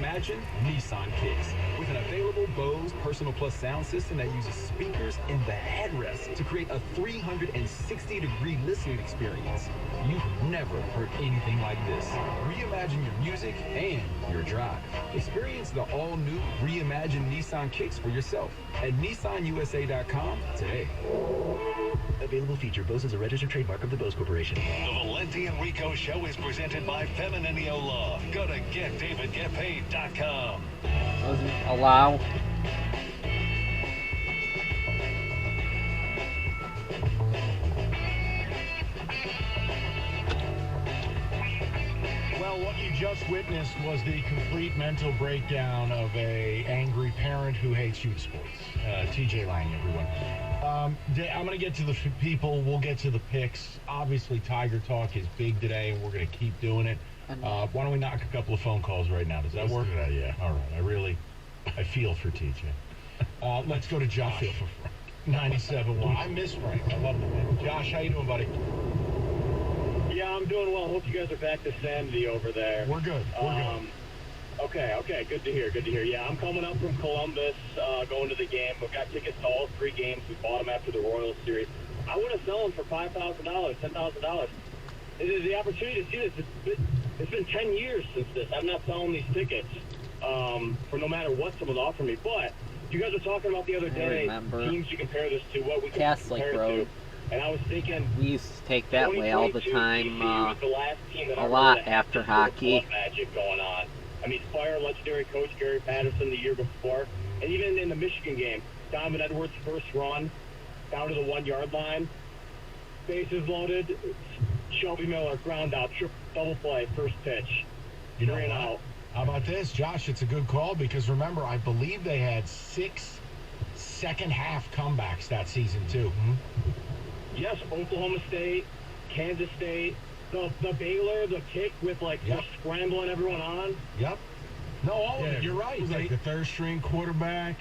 Imagine Nissan Kicks with an available Bose Personal Plus sound system that uses speakers in the headrest to create a 360-degree listening experience. You've never heard anything like this. Reimagine your music and your drive. Experience the all-new reimagined Nissan Kicks for yourself at nissanusa.com today. Available feature. Bose is a registered trademark of the Bose Corporation. The Valenti and Rico Show is presented by Femininio Law. Go to GetDavidGetPaid.com. Doesn't allow. Well, what you just witnessed was the complete mental breakdown of a angry parent who hates youth sports. TJ Lang, everyone. I'm going to get to the people. We'll get to the picks. Obviously, Tiger Talk is big today, and we're going to keep doing it. Why don't we knock a couple of phone calls right now? Does that work? Yeah. All right. I feel for TJ. Let's go to Josh. I feel for Frank. 97.1. I miss Frank. I love the man. Josh, how you doing, buddy? Yeah, I'm doing well. Hope you guys are back to sanity over there. We're good. Okay. Good to hear. Yeah, I'm coming up from Columbus, going to the game. We've got tickets to all 3 games. We bought them after the Royals series. I want to sell them for $5,000, $10,000. The opportunity to see this, it's been 10 years since this. I'm not selling these tickets for no matter what someone's offering me. But you guys were talking about the other day teams you compare this to, what we can compare it to. And I was thinking, we used to take that way all the time, a lot after hockey. Magic going on. I mean, fire legendary coach Gary Patterson the year before, and even in the Michigan game, Donovan Edwards' first run down to the 1-yard line, bases loaded, Shelby Miller ground out, double play, first pitch, 3 and out. How about this, Josh? It's a good call because remember, I believe they had 6 second-half comebacks that season too. Yes, Oklahoma State, Kansas State, the Baylor, the kick with just scrambling everyone on. Yep. No, all of it. You're right. It was like the third-string quarterback.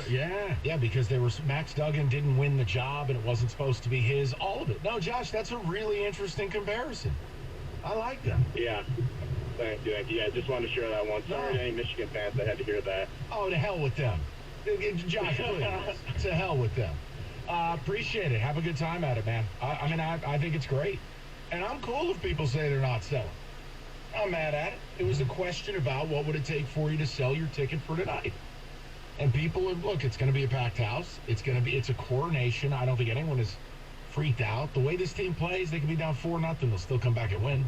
Yeah, because Max Duggan didn't win the job and it wasn't supposed to be his. All of it. No, Josh, that's a really interesting comparison. I like that. Yeah. Thank you. Yeah, just wanted to share that one. Sorry to any Michigan fans that had to hear that. Oh, to hell with them. Josh, please. To hell with them. Appreciate it. Have a good time at it, man. I think it's great. And I'm cool if people say they're not selling. I'm mad at it. It was a question about what would it take for you to sell your ticket for tonight. And people are, look, it's going to be a packed house. It's a coronation. I don't think anyone is freaked out. The way this team plays, they can be down 4-0. They'll still come back and win.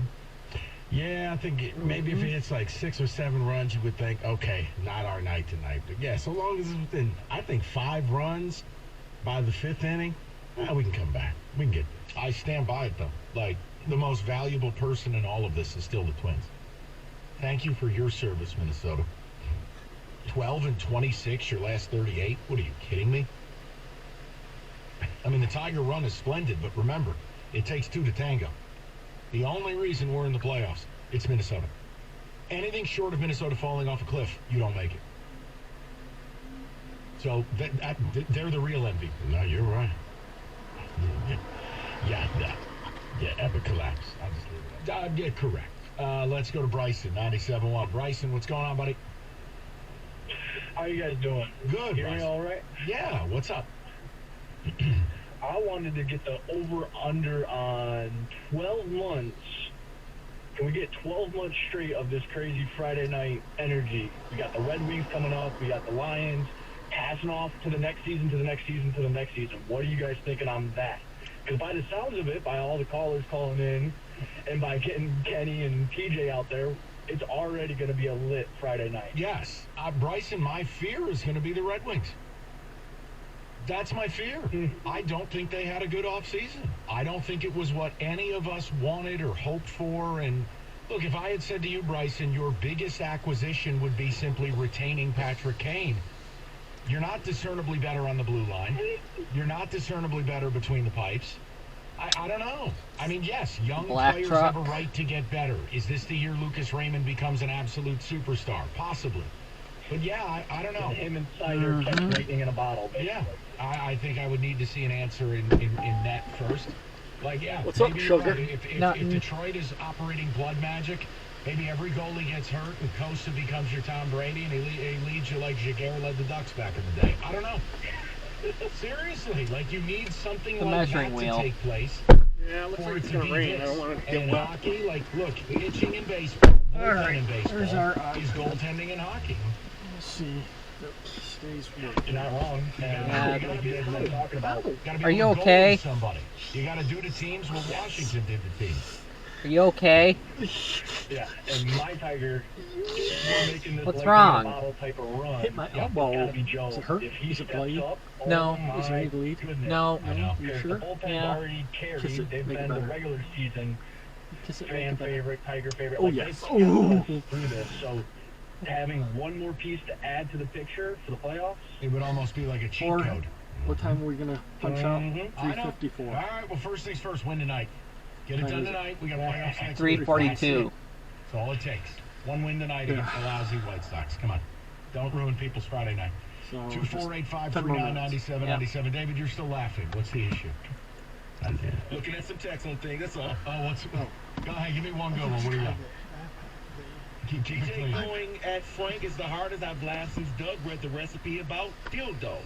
Yeah, I think maybe if it's like 6 or 7 runs, you would think, okay, not our night tonight. But yeah, so long as it's within, I think 5 runs by the 5th inning, we can come back. We can get there. I stand by it, though. Like, the most valuable person in all of this is still the Twins. Thank you for your service, Minnesota. 12-26, your last 38? What are you kidding me? I mean, the Tiger run is splendid, but remember, it takes 2 to tango. The only reason we're in the playoffs, it's Minnesota. Anything short of Minnesota falling off a cliff, you don't make it. So they're the real MVP. No, you're right. Yeah, epic collapse. I'll just leave it at that. Yeah, correct. Let's go to Bryson, 97.1. Bryson, what's going on, buddy? How you guys doing? Good, Hear me all right? Yeah, what's up? I wanted to get the over-under on 12 months. Can we get 12 months straight of this crazy Friday night energy? We got the Red Wings coming up. We got the Lions passing off to the next season, to the next season, to the next season. What are you guys thinking on that? Because by the sounds of it, by all the callers calling in, and by getting Kenny and TJ out there, it's already going to be a lit Friday night. Yes. Bryson, my fear is going to be the Red Wings. That's my fear. I don't think they had a good offseason. I don't think it was what any of us wanted or hoped for. And look, if I had said to you, Bryson, your biggest acquisition would be simply retaining Patrick Kane, you're not discernibly better on the blue line. You're not discernibly better between the pipes. I don't know. I mean, yes, young players have a right to get better. Is this the year Lucas Raymond becomes an absolute superstar? Possibly. But yeah, I don't know. Him and Cider catch lightning in a bottle, basically. Yeah, I think I would need to see an answer in net first. Like, yeah, what's up, sugar? If Detroit is operating blood magic Maybe every goalie gets hurt and Costa becomes your Tom Brady and he leads you like Jaguar led the Ducks back in the day. I don't know. Seriously, like you need something The like measuring that wheel. to take place. Yeah, it looks For like it it's to gonna be rain. I this. don't want to And in get wet. hockey, like, look, pitching in baseball, All bullpen right, in baseball there's our is goaltending in hockey. Let's see. That stays working. You're not wrong. And Yeah. you gotta be able to talk about. Gotta be Are you able to goal okay? Somebody. You got to do to teams what Washington did to teams. Are you okay? Yeah, and my Tiger, we're making this What's like wrong? a bottle type of run. Hit my Yeah, elbow. It's gotta be Joe. Does it hurt? If he Does it steps bleed? up, No. oh Is there any my bleed? goodness. No. I know. You Because sure? the bullpen's Yeah. already carried. Kiss it, They've make it been the better. regular season Kiss it, fan make it better. favorite, Tiger favorite. Oh, Like, yes. they've carried us Ooh. through this. So having one more piece to add to the picture for the playoffs. It would almost be like a cheat Or- code. What time are we gonna punch out? Mhm. I know. 3:54. All right, well, first things first, win tonight. Get it Time done is it? tonight. We got playoffs next week. 3:42. That's all it takes. One win tonight against the lousy White Sox. Come on. Don't ruin people's Friday night. So just 248-539-9797. David, you're still laughing. What's the issue? Looking at some text on thing. That's all. Oh, what's... Go ahead, give me one good one. What do you got? Keep it clean. Going at Frank as the hard as I blast since Doug read the recipe about dildo.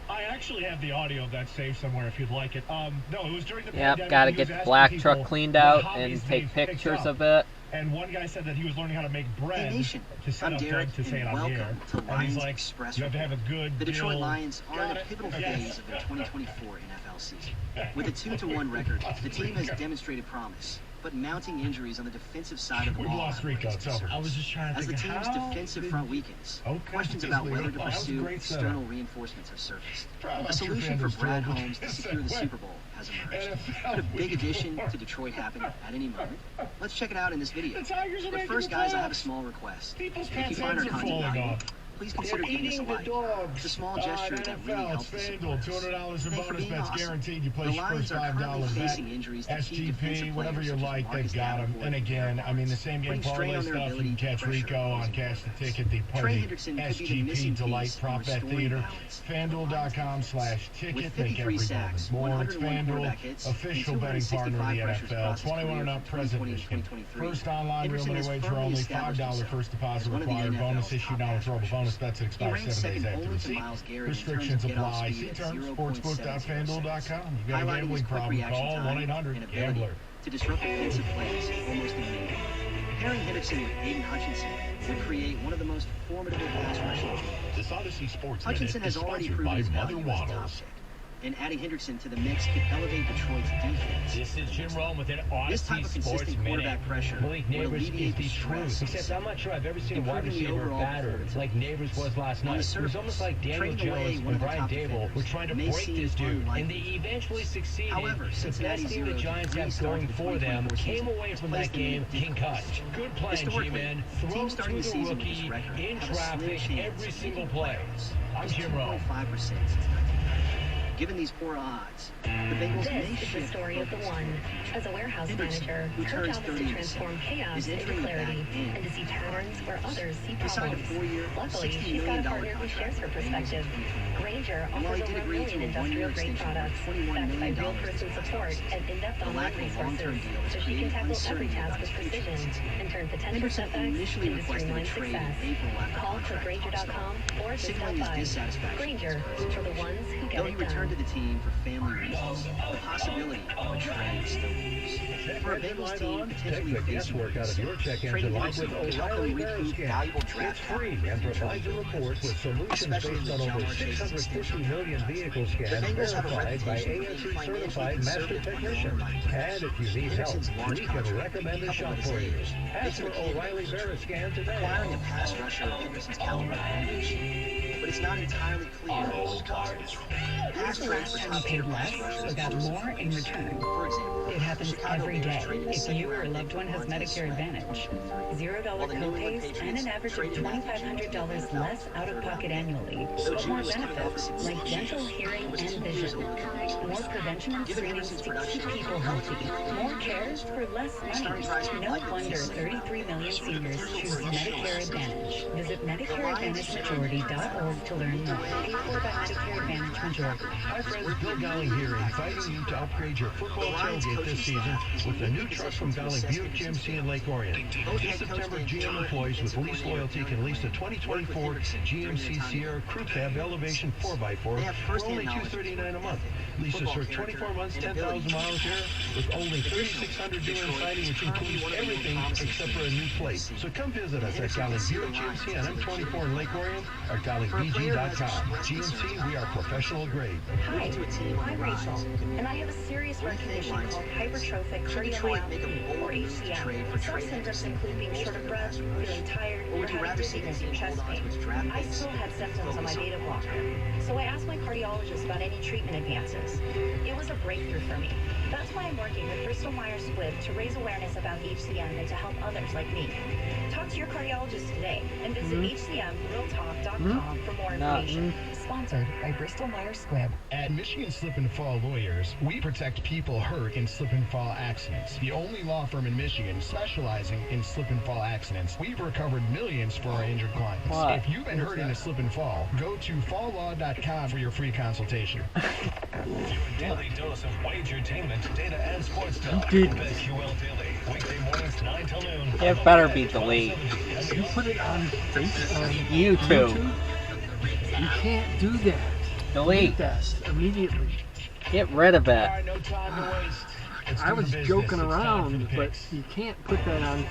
I actually have the audio of that saved somewhere if you'd like it. No, it was during the Yep, pandemic. gotta He was get the asking black people truck cleaned what out hobbies and they've take picked pictures up. of it. And one guy said that he was learning how to make bread Hey Nation, to set I'm up Derek, Doug to say it and on welcome here. to And he's Lions like, Express you have to have a Report. good The Detroit deal. Lions are in Got the it. pivotal Yes. phase of their 2024 NFL season. With a 2-1 record, the team has demonstrated promise, but mounting injuries on the defensive side of the We've ball lost have Rico. raised It's over. concerns. I was just trying to As the think team's how defensive did- front weakens, Okay, questions just about leave whether it. to That was a pursue great setup. external reinforcements have surfaced. Try about A solution for your Brad FanDuel's Holmes to This secure the way. Super Bowl has emerged. NFL Could a big week addition four. to Detroit happen at any moment? Let's check it out in this video. The Tigers are But making first, the guys, I have a playoffs. small request. People's If you pants find our are content falling valuable, off. please consider They're giving us a eating the like. dogs. It's a small gesture that really NFL, helps the FanDuel, supporters. $200 in Thanks for bonus being bets awesome. guaranteed. You The place your Lions first are $5 currently bet. facing injuries to key defensive SGP, whatever players you such as like, Marcus they've got them. Davenport And again, I mean, the same game Putting strain parlay on their stuff, you ability can to catch pressure Rico on opposing Cash the defense. Ticket, the Trey party Hendrickson could be the SGP missing Delight piece in Prop Bet restoring Theater. balance. FanDuel.com/ticket. With Make 53 every sacks, moment more. It's 101 FanDuel, quarterback hits, official and betting partner of the 265 pressures NFL. across his 21 and career up, from present 2020 to Michigan. 2023. First online, real Hendrickson money has wager firmly only. established $5 himself first deposit as one of the required. Bonus NFL's issue top now pass withdrawable bonus rushers. bets He expire ranks 7 days second after only to receipt. Myles Garrett in terms Restrictions of get-off apply. speed See at terms 0.706, sportsbook.fanduel.com. You got a highlighting his gambling quick problem? reaction Call time and 1-800 ability Gambler. to disrupt defensive plays almost immediately. Pairing Hendrickson with Aiden Hutchinson would create one of the most formidable pass rushing duos. This Odyssey Sports Hutchinson Minute has is already sponsored proven by his Mother value as a top Waddles. pick, and adding Hendrickson to the mix could elevate Detroit's defense. This is Jim Rome with an This type Odyssey of Sports consistent Minute. quarterback pressure Malik would Neighbors is alleviate the the stress, truth. Except I'm not sure I've ever seen a wide improving the receiver overall batter performance like Neighbors was last On the night. It was surface, almost like Daniel trading away Jones one and of the Brian top Dable defenders were trying to may break seem this dude, unlikely. and they eventually succeeded. However, The best Cincinnati thing the zeroed Giants three have starts going the for them 2024 came season. away It's from placed that them in game a different concussed. position. Good playing, Historically, G-Man. the Throw team starting to the the season with this rookie record in have a slim traffic chance every of single making play. playoffs. I'm It's Jim Rome. 2.5% since 1990. Given these poor odds, the Bengals may This is the shift story of the focus one. to the future. As a warehouse Hendrickson, manager, who her turns job is 30 to in transform December, chaos is into entering the clarity back end and to see patterns where others see He signed a problems. 4-year, Luckily, $60 she's got million a partner who contract shares her with the Bengals perspective. in 2023. Granger And while offers he did over a agree to million a 1-year industrial-grade extension products, for $21 backed by million real this person past support offseason, and in-depth the online lack of a long-term resources, deal has so she can created tackle every uncertainty task about with his future at precision Cincinnati. and turn potential Hendrickson setbacks initially into requested a streamlined trade success. in April after Call for contract talks Granger.com started, or just stop signaling his by. dissatisfaction Granger, with his for the position. ones who get Though he it returned to done. the team for family reasons, the possibility of a trade still lingers. For a Bengals team potentially facing weakness, trading Hendrickson could help them recoup valuable draft capital for future reports, especially with John Marchese's extension. The Bengals have a reputation for being financially conservative when they lower money players. Hendrickson's large contract could be coupled with his age. Makes him a candidate. Acquiring a pass rusher of Hendrickson's caliber would be cheap, but it's not entirely clear who will cost. Pass trades for top-tier pass rushers got more in return. For example, It happens every day if you or a loved one has Medicare Advantage. $0 copays and an average of $2,500 less out-of-pocket annually. But more benefits like dental, hearing, and vision. More prevention and screenings to keep people healthy. More care for less money. No wonder 33 million seniors choose Medicare Advantage. Visit MedicareAdvantageMajority.org to learn more. Paid for by Medicare Advantage Majority. Hi friends, Bill Golling here, inviting you to upgrade your football tailgate this season with a new truck from Golling Buick GMC in Lake Orion. This September, GM employees with lease loyalty can lease a 2024 GMC Sierra Crew Cab Elevation 4x4 for only $239 a month. Leases for 24 months, 10,000 miles here, with only $3,600 due in signing, which includes everything except for a new plate. So come visit us at Golling Buick GMC on M24 in Lake Orion or GollingBG.com. GMC, we are professional grade. Hi, I'm Rachel, and I have a serious heart condition called hypertrophic cardiomyopathy, or HCM. Some symptoms include being short of breath, feeling tired, or having dizziness and chest pain. I still had symptoms on my beta blocker, so I asked my cardiologist about any treatment advances. It was a breakthrough for me. That's why I'm working with Bristol Myers Squibb to raise awareness about HCM and to help others like me. Talk to your cardiologist today and visit HCMRealTalk.com for more information. Sponsored by Bristol Myers Squibb. At Michigan Slip and Fall Lawyers, we protect people hurt in slip and fall accidents. The only law firm in Michigan specializing in slip and fall accidents. We've recovered millions for our injured clients. What? If you've been hurt in a slip and fall, go to falllaw.com for your free consultation. Your daily dose of wagertainment, data, and sports talk. Did- BetQL Daily. Weekday mornings 9 till noon. It better be deleted. You put it on Facebook, YouTube. You can't do that. Delete. That immediately. Get rid of it. No time to waste. Let's I do was the business. joking It's time for around, the but picks. you can't put that on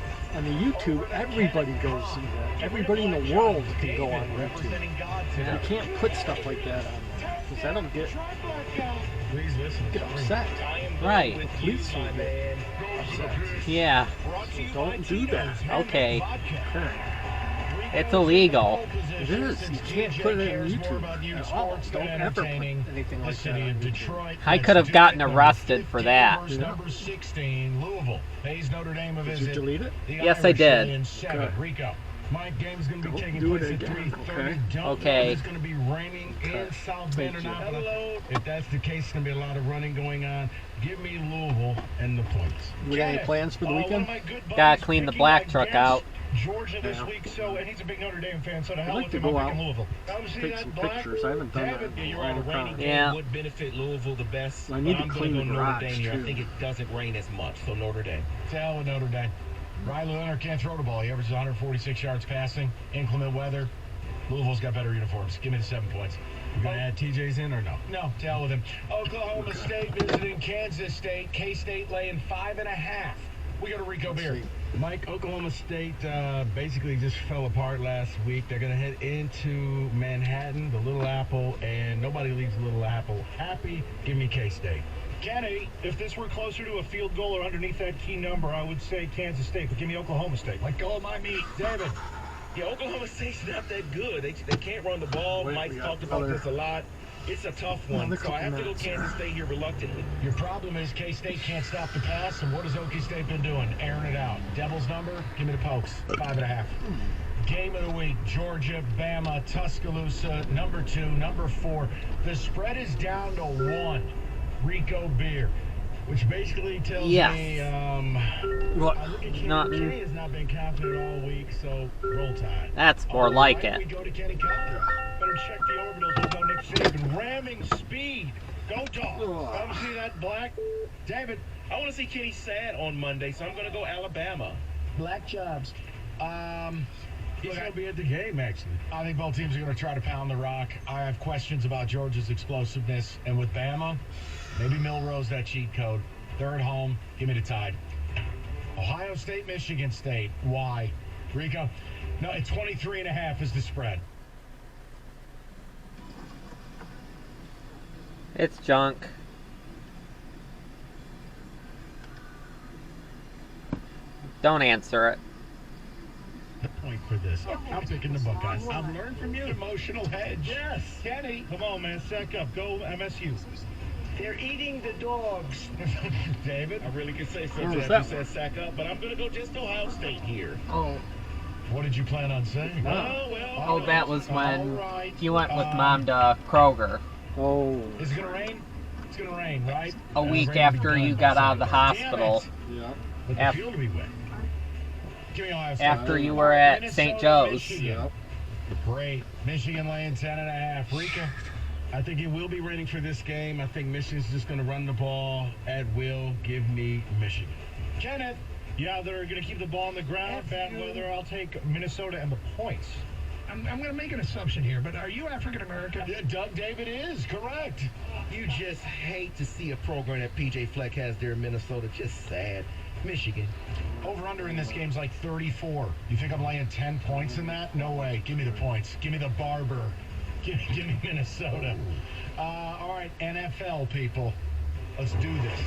the YouTube. Everybody goes see that. Everybody in the world can go on YouTube. You can't put stuff like that on there, because that'll Please listen. get upset. Right. The police will get upset. Yeah. So don't do that. Okay. It's illegal. It is. You can't put it on YouTube at all. Don't ever put anything like that on YouTube. I could have gotten arrested for that. Gamers number 16, Louisville. Pays Notre Dame a Did visit. you delete it? The Yes, I Irish did. in 7. Good. Rico. My game's going to be Don't taking do it place at again, 3:30. okay? Don't Okay. know if it's going to be raining in South Bend or Thank you. not. But if that's the case, it's going to be a lot of running going on. Give me Louisville and the points. You got any plans for the weekend? Gotta clean the black truck out. Georgia this Yeah. week, so and he's a big Notre Dame fan, so to I'd hell like with to him, go I'm out, picking Louisville. take some pictures. I haven't done that in a long time. Yeah. Would benefit Louisville the best. I need but to I'm clean gonna the go Notre garage, Dame here. I too. think it doesn't rain as much, so Notre Dame. To hell with Notre Dame. Riley Leonard can't throw the ball. He averages 146 yards passing. Inclement weather. Louisville's got better uniforms. Give me the 7 points. You gonna add TJ's in or no? No, to hell with him. Oklahoma State visiting Kansas State. K-State laying 5.5. We go to Rico Beer. Mike, Oklahoma State basically just fell apart last week. They're going to head into Manhattan, the Little Apple, and nobody leaves the Little Apple happy. Give me K-State. Kenny, if this were closer to a field goal or underneath that key number, I would say Kansas State, but give me Oklahoma State. Let go of my meat. David. Yeah, Oklahoma State's not that good. They can't run the ball. Wait, Mike's we got talked about another- this a lot. It's a tough one, Another so I have to go couple Kansas minutes. State here reluctantly. Your problem is K-State can't stop the pass, and what has Okie State been doing? Airing it out. Devil's number, give me the Pokes. 5.5. Game of the week, Georgia, Bama, Tuscaloosa, number 2, number 4. The spread is down to 1. Rico Beer, which basically tells Yes. me, What? I look at Kenny. Not- Kenny has not been confident all week, so roll tide. That's more All like right, it. We go to Kenny Collins. Better check the orbitals. We'll go Nick Saban. Ramming speed. Go dog. Come see that black. David. I want to see Kenny sad on Monday, so I'm going to go Alabama. Black Jobs. He's going to be at the game, actually. I think both teams are going to try to pound the rock. I have questions about Georgia's explosiveness. And with Bama, maybe Milrose, that cheat code. They're at home. Give me the Tide. Ohio State, Michigan State. Why? Rico? No, it's 23.5 is the spread. It's junk. Don't answer it. The point for this. I'm picking the Buckeyes. I've learned from you. Emotional hedge. Yes. Kenny, come on, man. Sack up. Go MSU. They're eating the dogs. David, I really could say something Where was after that you said sack up, but I'm going to go just Ohio State here. Oh. What did you plan on saying? Oh, well. Oh, that was when right. you went with Mom to Kroger. Oh. Is it going to rain? It's going to rain, right? A week after you got out of the hospital. Yeah. But the field will be wet. Give me Ohio State. After you were at St. Joe's. Michigan. Great. Michigan laying 10.5. Rika, I think it will be raining for this game. I think Michigan's just going to run the ball at will. Give me Michigan. Kenneth, yeah, they're going to keep the ball on the ground. Bad weather, I'll take Minnesota and the points. I'm going to make an assumption here, but are you African American? Yeah, Doug David is correct. You just hate to see a program that PJ Fleck has there in Minnesota. Just sad. Michigan. Over-under in this game's like 34. You think I'm laying 10 points in that? No way. Give me the points. Give me the barber. Give me Minnesota. All right, NFL people. Let's do this.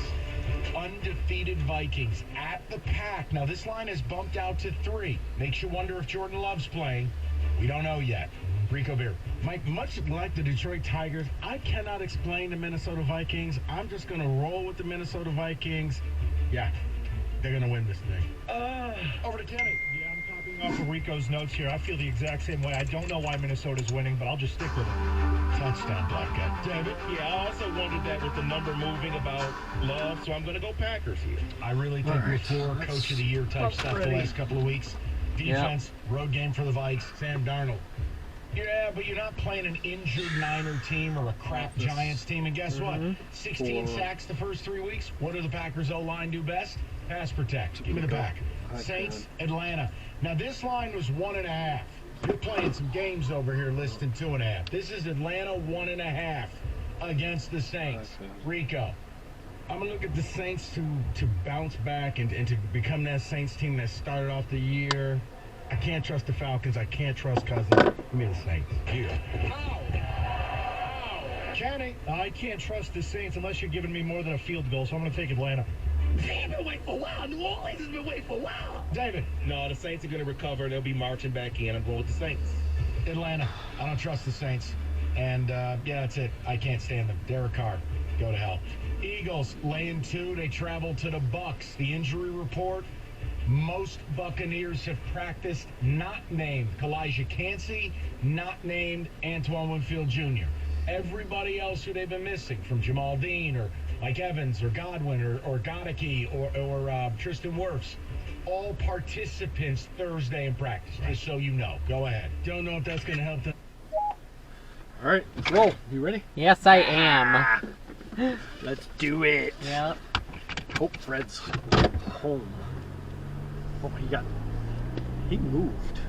Undefeated Vikings at the Pack. Now, this line is bumped out to 3. Makes you wonder if Jordan Love's playing. We don't know yet. Rico Beer. Mike, much like the Detroit Tigers, I cannot explain the Minnesota Vikings. I'm just going to roll with the Minnesota Vikings. Yeah. They're going to win this thing. Over to Kenny. Yeah, I'm copying off of Rico's notes here. I feel the exact same way. I don't know why Minnesota's winning, but I'll just stick with it. Touchdown, Black Guy. David? Yeah, I also wondered that with the number moving about Love, so I'm going to go Packers here. I really think before Coach of the Year type stuff the last couple of weeks. Defense, road game for the Vikes, Sam Darnold. Yeah, but you're not playing an injured Niner team or a crap Giants team. And guess what? 16 sacks the first 3 weeks. What do the Packers O-line do best? Pass protect. Give me the back. Saints, Atlanta. Now, this line was 1.5. You're playing some games over here listing 2.5. This is Atlanta 1.5 against the Saints. Rico. I'm going to look at the Saints to bounce back and to become that Saints team that started off the year. I can't trust the Falcons. I can't trust Cousins. Give me the Saints. Here. Kenny, I can't trust the Saints unless you're giving me more than a field goal, so I'm going to take Atlanta. They've been waiting for a while. New Orleans has been waiting for a while. David. No, the Saints are going to recover. They'll be marching back in. I'm going with the Saints. Atlanta. I don't trust the Saints. And, yeah, that's it. I can't stand them. Derek Carr. Go to hell. Eagles laying 2. They travel to the Bucs. The injury report. Most Buccaneers have practiced, not named Kalijah Cansey, not named Antoine Winfield Jr. Everybody else who they've been missing, from Jamal Dean or Mike Evans or Godwin or Godeke or Tristan Wirfs, all participants Thursday in practice, just so you know. Go ahead. Don't know if that's going to help them. All right, let's roll. You ready? Yes, I am. Let's do it. Yep. Hope Fred's home. Oh, he moved.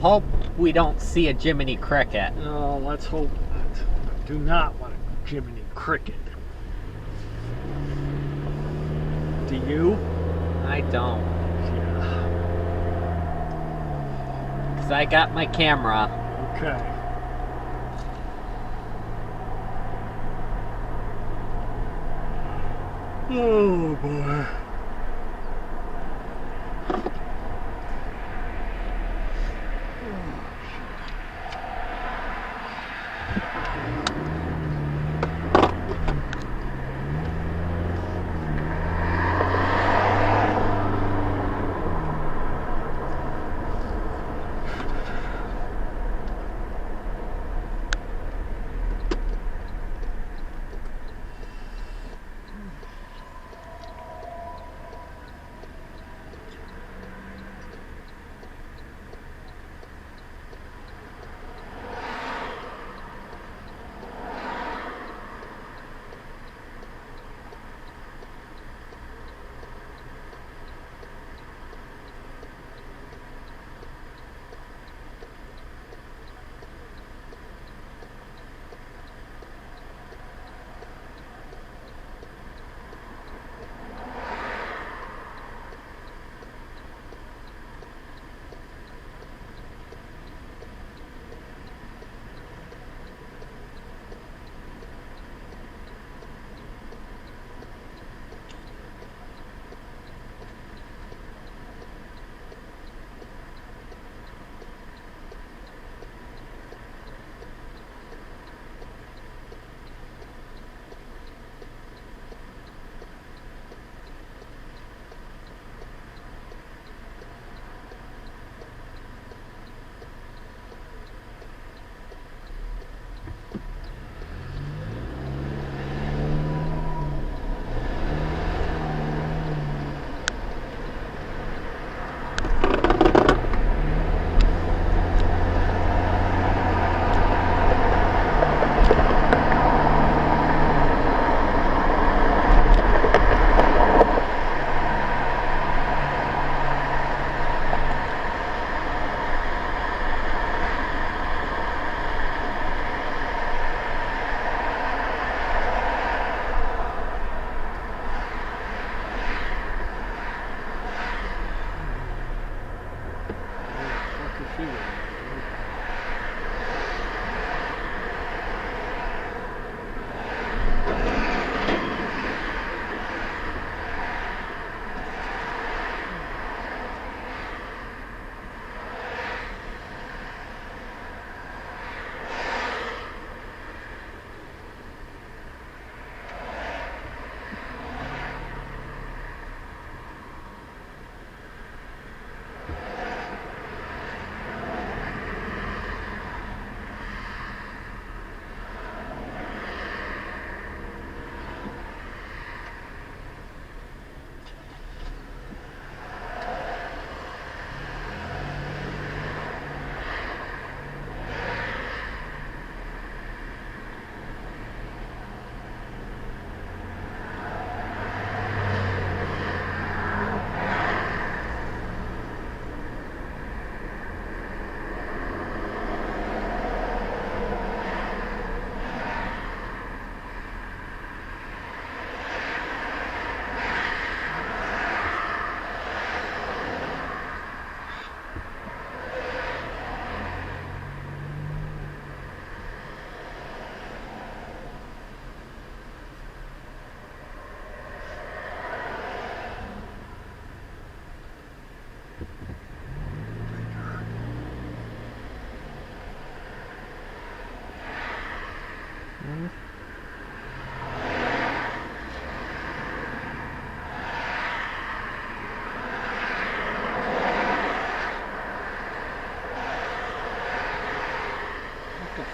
Hope we don't see a Jiminy Cricket. No, let's hope not. I do not want a Jiminy Cricket. Do you? I don't. Yeah. Because I got my camera. Okay. Oh, boy.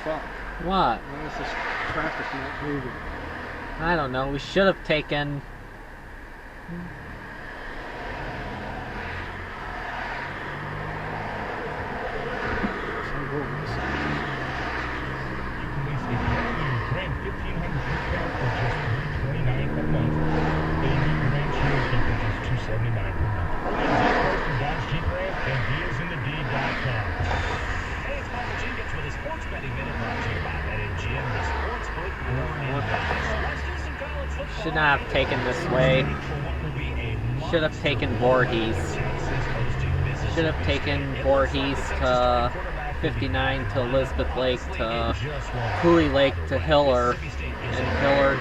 fuck? What? Why is this traffic not moving? I don't know. We should have taken... Grand 1,500 per for just $329 per month. A new Grand Cherokee for just $279 per month. Post to Dodge Jeep Ram and dealsinthed.com. Hey, it's Michael Jenkins with a sports betting minute brought to you by BetMGM, the sportsbook born in Vegas. Let's do some college football. Should not have taken this way. Should have taken Voorhees. Should have taken Voorhees to 59 to Elizabeth Lake to Cooley Lake to Hiller and Hiller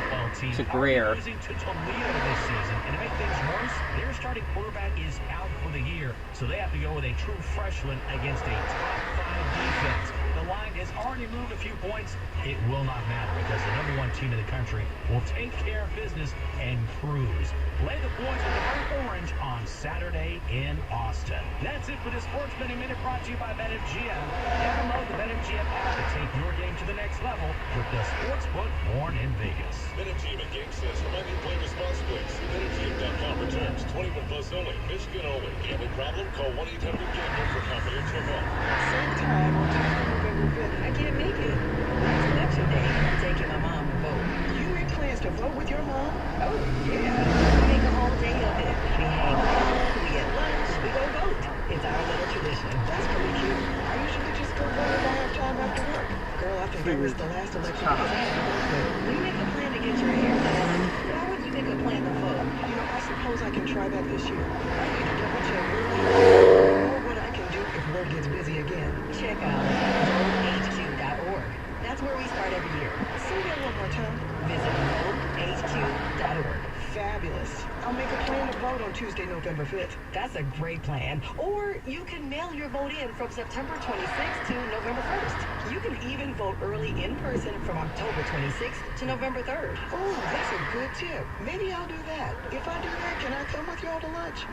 to Greer. To Toledo this season, and to make things worse, their starting quarterback is out for the year, so they have to go with a true freshman against a top 5 defense. The line has already moved a few points. It will not matter because the #1 team in the country will take care of business and cruise. Lay the points with the bright orange on Saturday in Austin. That's it for this Sports Betting Minute brought to you by BetMGM. Download the BetMGM app to take your game to the next level with the sportsbook born in Vegas. BetMGM and Game says, remind you to play responsibly. See BetMGM.com for terms. 21 plus only. Michigan only. Gambling problem? Call 1-800-GAMBLER for confidential help. Same time on Tuesday, November 5th. I can't make it. It's election day. I'm taking my mom to vote. You make plans to vote with your mom? Oh, yeah. We make a whole day of it. We hang out, we get lunch, we go vote. It's our little tradition. That's pretty cute. I usually just go vote if I have time after work. Girl, I think I missed the last election because I had a birthday. You make a plan to get your hair done. Why would you make a plan to vote? You know, I suppose I can try that this year. I need to double check or what I can do if work gets busy again. Check out votehq.org. That's where we start every year. Say that one more time. Visit votehq.org. Fabulous. I'll make a plan to vote on Tuesday, November 5th. That's a great plan. Or you can mail your vote in from September 26th to November 1st. You can even vote early in person from October 26th to November 3rd. Oh, that's a good tip. Maybe I'll do that. If I do that, can I come with y'all to lunch?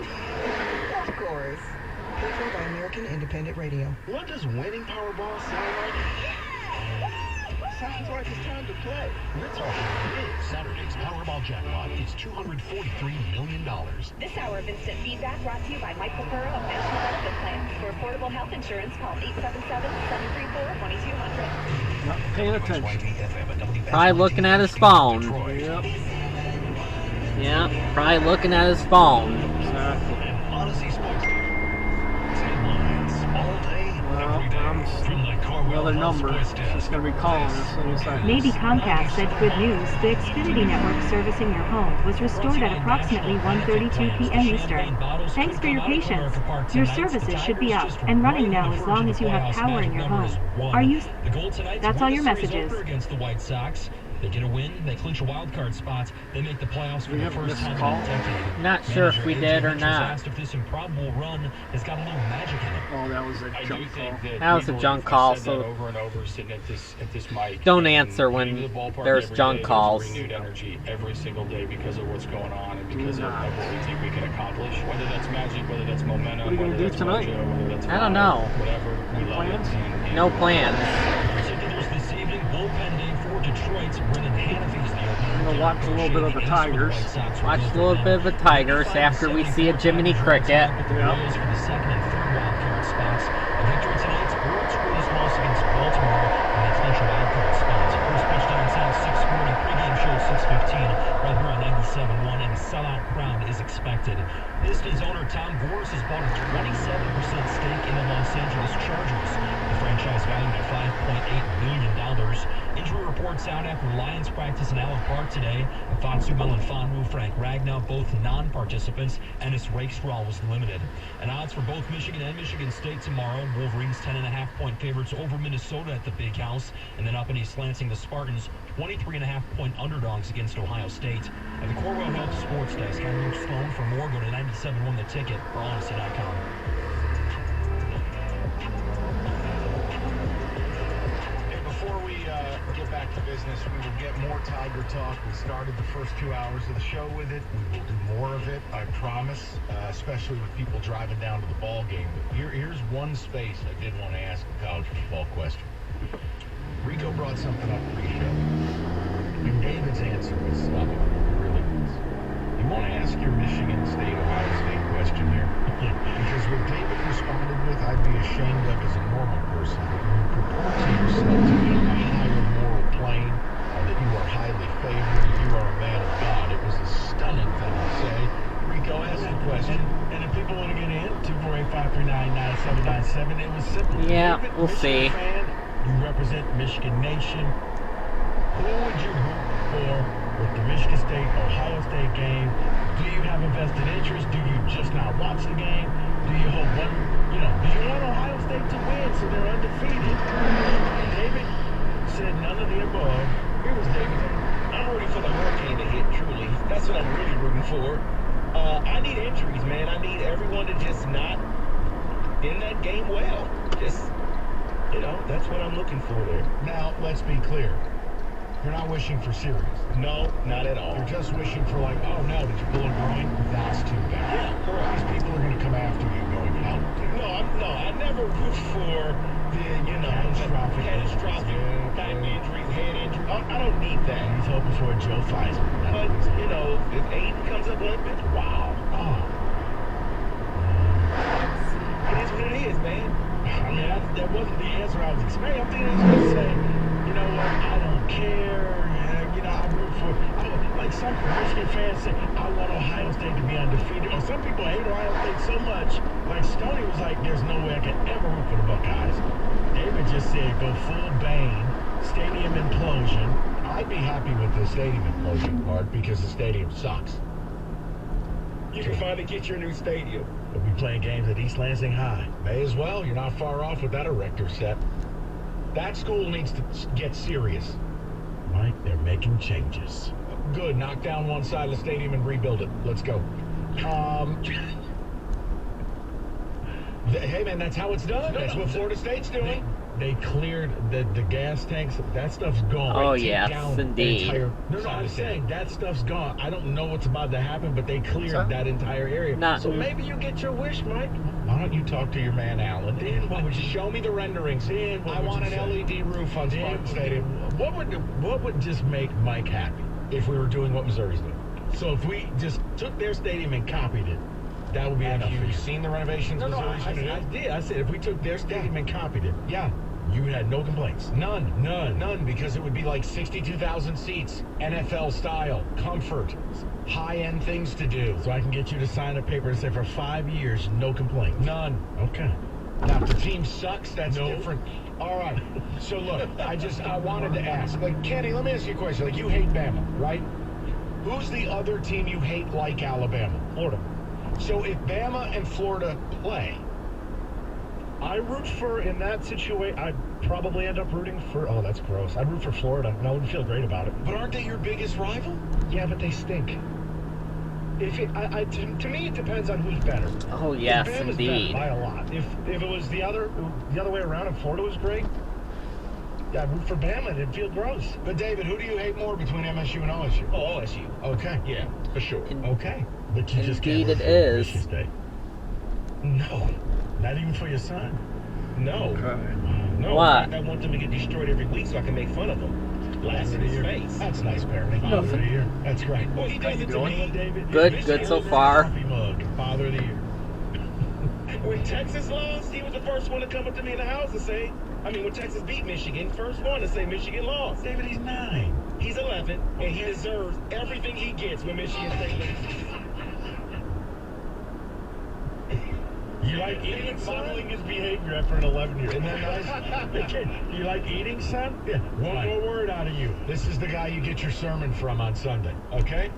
Of course. Paid for by American Independent Radio. What does winning Powerball sound like? Sounds like it's time to play. We're talking big. Saturday's Powerball jackpot is $243 million. This hour of instant feedback brought to you by Mike Pepera of National Benefit Plan. For affordable health insurance, call 877-734-2200. Not paying attention. Probably looking at his phone. Yep. Yeah, probably looking at his phone. Exactly. Odyssey Sports headlines all day, every day. Another number. She's going to be calling us in a second. Navy Comcast said good news. The Xfinity network servicing your home was restored at approximately 1:32 p.m. Eastern. Thanks for your patience. Your services should be up and running now as long as you have power in your home. Are you... That's all your messages. Against the White Sox. They get a win, they clinch a wild card spot, they make the playoffs for the first time in a decade. Not sure if we did or not. Asked if this improbable run has got a little magic in it. Oh, that was a junk call. That was a junk call, so over and over sitting at this mic. Don't answer when there's junk calls. Renewed energy every single day because of what's going on and because of what we think we can accomplish. Whether that's magic, whether that's momentum, what are you whether gonna that's do tonight? mojo, whether that's I don't know. Whatever, we love Plans? it. No plans. This evening, bullpen day for Detroit. Brendan Hanafy's the opener. I'm going to watch a little bit of the Tigers. Watch a little bit of the Tigers after we see a Jiminy Cricket. Yep. For the second and third wild card spots. A victory tonight. Brewers scoreless loss against Baltimore and they clinch a wild card spots. First pitch down south, 6:40. Pregame show 6:15. Right here on 97.1, and a sellout crowd is expected. Pistons owner Tom Gores has bought a 27% stake in the Los Angeles Chargers. The franchise valued at $5.8 million. Injury reports out after Lions practice in Allen Park today. Afonso Melifonwu, Frank Ragnow, both non-participants. Ennis Rakestraw was limited. And odds for both Michigan and Michigan State tomorrow. Wolverines 10.5-point favorites over Minnesota at the Big House. And then up in East Lansing, the Spartans 23.5-point underdogs against Ohio State. At the Corwell Health Sports Desk, I'm Luke Sloan. For more, go to 97.1 The Ticket or Odyssey.com. Before we get back to business, we will get more Tiger talk. We started the first 2 hours of the show with it. We will do more of it, I promise, especially with people driving down to the ball game. But here's one space I did want to ask a college football question. Rico brought something up pre-show, and David's answer was stunning. It really was. You want to ask your Michigan State, Ohio State question here? Because what David responded with, I'd be ashamed of as a normal person. But when you purport to yourself to be on a higher moral plane, that you are highly favored, and you are a man of God, it was a stunning thing to say. Rico asked the question. And if people want to get in, 248-539-9797, it was simple. Yeah, David, we'll see. Fan, you represent Michigan Nation. Who would you root for with the Michigan State-Ohio State game? Do you have a vested interest? Do you just not watch the game? Do you hope do you want Ohio State to win so they're undefeated? David said none of the above. Here was David. I'm rooting for the Hurricane to hit, truly. That's what I'm really rooting for. I need entries, man. I need everyone to just not end that game well. Just, that's what I'm looking for there. Now, let's be clear. You're not wishing for serious. No, not at all. You're just wishing for like, oh no, did you pull a groin? That's too bad. Yeah, correct. These people are going to come after you going, how? No, I never root for the, catastrophic type injuries, head injuries. I don't need that. He's hoping for a Joe Theismann. But, if Aiden comes up with it, wow. Oh. It is what it is, man. I mean, that wasn't the answer I was expecting. I'm thinking he was going to say, you know what, I don't care. I root for, like some Michigan fans say, I want Ohio State to be undefeated. Or some people hate Ohio State so much, like Stoney was like, there's no way I could ever root for the Buckeyes. David just said, go full Bane, stadium implosion. I'd be happy with the stadium implosion part because the stadium sucks. You can finally get your new stadium. We'll be playing games at East Lansing High. May as well. You're not far off with that erector set. That school needs to get serious. Mike, they're making changes. Good. Knock down one side of the stadium and rebuild it. Let's go. Hey, man, that's how it's done. That's what Florida State's doing. They cleared the gas tanks. That stuff's gone. Oh, yes, indeed. No, I'm saying that stuff's gone. I don't know what's about to happen, but they cleared that entire area. So maybe you get your wish, Mike. Why don't you talk to your man, Alan? Dan, what would you show me the renderings? I want an LED roof on Spartan Stadium. What would just make Mike happy if we were doing what Missouri's doing? So if we just took their stadium and copied it, that would be enough. Have you seen the renovations Missouri's going to do? I did. I said if we took their stadium and copied it, you had no complaints. None, because it would be like 62,000 seats, NFL style, comfort, high-end things to do. So I can get you to sign a paper and say for 5 years, no complaints. None. Okay. Now, if the team sucks, that's different. All right. So, look, I wanted to ask. Like, Kenny, let me ask you a question. Like, you hate Bama, right? Who's the other team you hate like Alabama? Florida. So, if Bama and Florida play, I root for, in that situation, I'd probably end up rooting for, oh, that's gross. I'd root for Florida, and I wouldn't feel great about it. But aren't they your biggest rival? Yeah, but they stink. To me, it depends on who's better. Oh, yes, Bama's indeed. better by a lot. If it was the other way around, if Florida was great, yeah, I'd root for Bama, and it'd feel gross. But, David, who do you hate more between MSU and OSU? Oh, OSU. Okay. Yeah, for sure. Okay. But you just can't Indeed it is. Michigan State. No. Not even for your son? No. No. What? I want them to get destroyed every week so I can make fun of them. Blast in his face. That's nice parenting. Father of the year. That's great. Well, he does it to me. David? Good so far. Coffee mug. Father of the year. When Texas lost, he was the first one to come up to me in the house and say, when Texas beat Michigan, first one to say Michigan lost. David, he's 9. He's 11, and he deserves everything he gets when Michigan State loses. You like eating, modeling his behavior after an 11-year. Isn't that nice? You like eating, son? Yeah. One more word out of you. This is the guy you get your sermon from on Sunday, okay?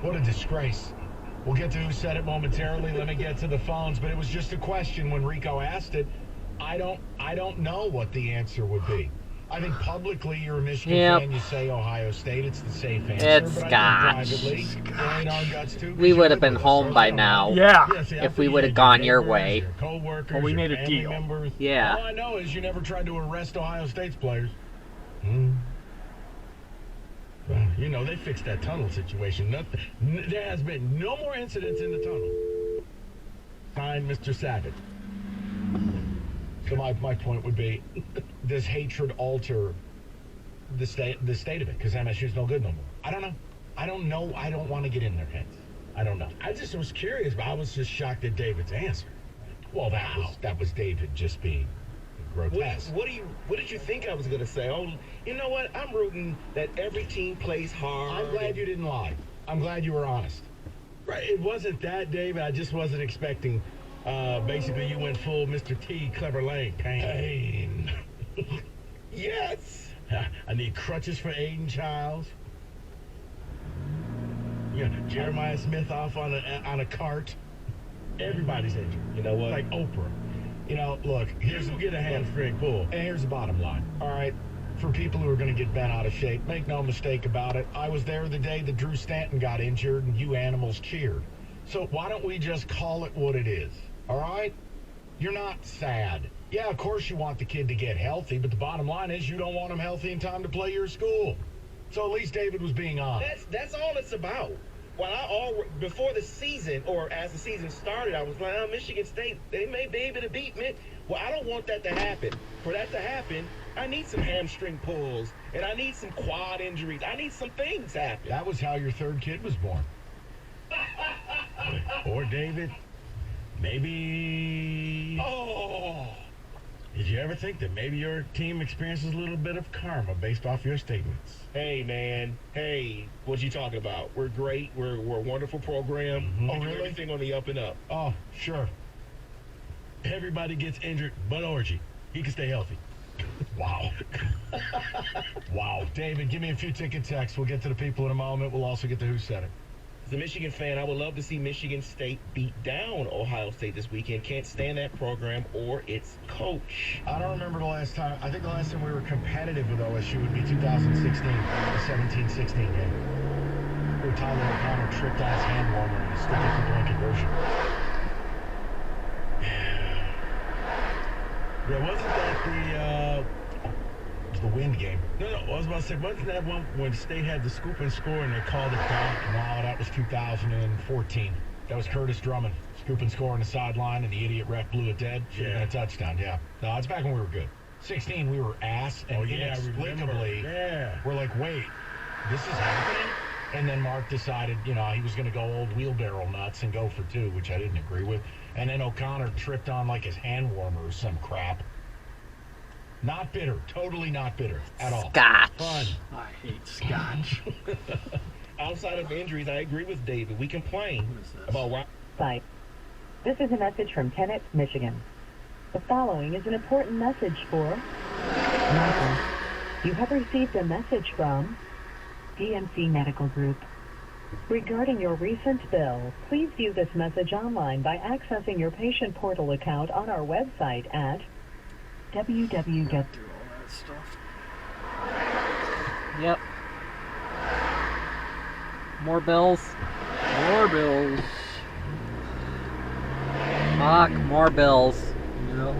What a disgrace. We'll get to who said it momentarily. Let me get to the phones, but it was just a question when Rico asked it. I don't know what the answer would be. I think publicly you're a Michigan fan. You say Ohio State. It's the safe answer. It's but Scotch. I think privately, our guts too, We would have been home by now. Yeah. If we would have gone your way. Co-workers, Well, we made a family deal. members. Yeah. All I know is you never tried to arrest Ohio State's players. Well, they fixed that tunnel situation. There has been no more incidents in the tunnel. Signed, Mr. Savage. So my point would be, does hatred alter the state of it? Because MSU's no good no more. I don't know. I don't want to get in their heads. I don't know. I just was curious, but I was just shocked at David's answer. Well, that was David just being grotesque. What did you think I was going to say? Oh, you know what? I'm rooting that every team plays hard. I'm glad you didn't lie. I'm glad you were honest. Right, it wasn't that, David. I just wasn't expecting. Basically, you went full Mr. T, Clever Lane. Pain. Yes. I need crutches for Aiden Childs. Yeah, Jeremiah Smith off on a cart. Everybody's injured. You know what? Like Oprah. You know, look, get a hamstring pull. And here's the bottom line. All right, for people who are going to get bent out of shape, make no mistake about it. I was there the day that Drew Stanton got injured and you animals cheered. So why don't we just call it what it is? All right? You're not sad. Yeah, of course you want the kid to get healthy, but the bottom line is you don't want him healthy in time to play your school. So at least David was being honest. That's all it's about. Before the season, or as the season started, I was like, oh, Michigan State, they may be able to beat me. Well, I don't want that to happen. For that to happen, I need some hamstring pulls, and I need some quad injuries. I need some things happen. That was how your third kid was born. Or David, maybe... Oh! Did you ever think that maybe your team experiences a little bit of karma based off your statements? Hey, man. Hey, what you talking about? We're great. We're a wonderful program. Mm-hmm. Oh, really? Everything on the up and up. Oh, sure. Everybody gets injured but Orgy. He can stay healthy. Wow. Wow. David, give me a few ticket texts. We'll get to the people in a moment. We'll also get to who said it. As a Michigan fan, I would love to see Michigan State beat down Ohio State this weekend. Can't stand that program or its coach. I don't remember the last time. I think the last time we were competitive with OSU would be 2016, the 17-16 game. Where Tyler O'Connor tripped on his hand warmer and a sticky two-point conversion. Yeah, wasn't that it was the wind game? No, I was about to say, wasn't that one when State had the scoop and score and they called it down? No, that was 2014. That was Curtis Drummond. Scoop and score on the sideline, and the idiot ref blew it dead. Should have been a touchdown, yeah. No, it's back when we were good. 16, we were ass, and inexplicably, we're like, wait, this is happening? And then Mark decided, he was going to go old wheelbarrow nuts and go for two, which I didn't agree with. And then O'Connor tripped on like his hand warmer or some crap. Not bitter. Totally not bitter at all. Scotch. Fun. I hate scotch. Outside of injuries, I agree with David. We complain about Bye. This is a message from Kennett, Michigan. The following is an important message for Michael. You have received a message from DMC Medical Group. Regarding your recent bill, please view this message online by accessing your patient portal account on our website at www. Yep. More bills. More bills. Fuck, more bills. Yep.